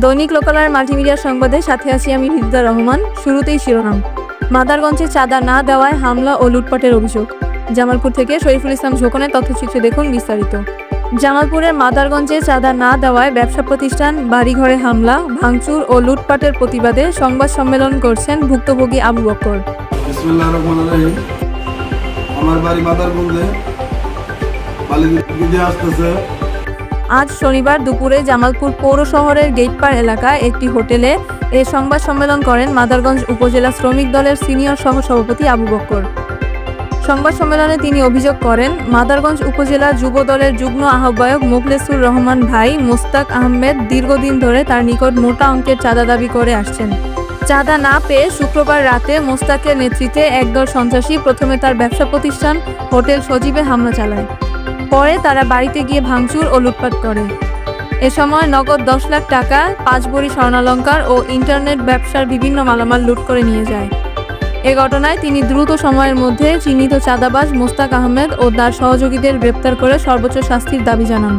দৈনিক লোকালয়ের মাল্টিমিডিয়া সংবাদে সাথে আছি আমি হিজদা রহমান। শুরুতেই শিরোনাম। মাদারগঞ্জে চাঁদা না দেওয়ায় হামলা ও লুটপাটের অভিযোগ। জামালপুর থেকে শরীফুল ইসলাম ঝোকনের তথ্যচিত্রে দেখুন বিস্তারিত। জামালপুরের মাদারগঞ্জে চাঁদা না দেওয়ায় ব্যবসা প্রতিষ্ঠান, বাড়িঘরে হামলা, ভাঙচুর ও লুটপাটের প্রতিবাদে সংবাদ সম্মেলন করছেন ভুক্তভোগী আবু বকর। বিসমিল্লাহির রহমানির রহিম। আমার বাড়ি মাদারগঞ্জে, আসতেছে। আজ শনিবার দুপুরে জামালপুর পৌর শহরের গেটপাড় এলাকায় একটি হোটেলে এ সংবাদ সম্মেলন করেন মাদারগঞ্জ উপজেলা শ্রমিক দলের সিনিয়র সহসভাপতি আবু বকর। সংবাদ সম্মেলনে তিনি অভিযোগ করেন, মাদারগঞ্জ উপজেলা যুব দলের যুগ্ম আহ্বায়ক মোখলেসুর রহমান ভাই মোস্তাক আহমেদ দীর্ঘদিন ধরে তার নিকট মোটা অঙ্কের চাঁদা দাবি করে আসছেন। চাঁদা না পেয়ে শুক্রবার রাতে মোস্তাকের নেতৃত্বে একদল সন্ত্রাসী প্রথমে তার ব্যবসা প্রতিষ্ঠান হোটেল সজীবে হামলা চালায়। পরে তারা বাড়িতে গিয়ে ভাঙচুর ও লুটপাট করে। এ সময় নগদ 10 লাখ টাকা, 5 ভরি স্বর্ণালংকার ও ইন্টারনেট ব্যবসার বিভিন্ন মালামাল লুট করে নিয়ে যায়। এ ঘটনায় তিনি দ্রুত সময়ের মধ্যে চিহ্নিত চাঁদাবাজ মোস্তাক আহমেদ ও তার সহযোগীদের গ্রেপ্তার করে সর্বোচ্চ শাস্তির দাবি জানান।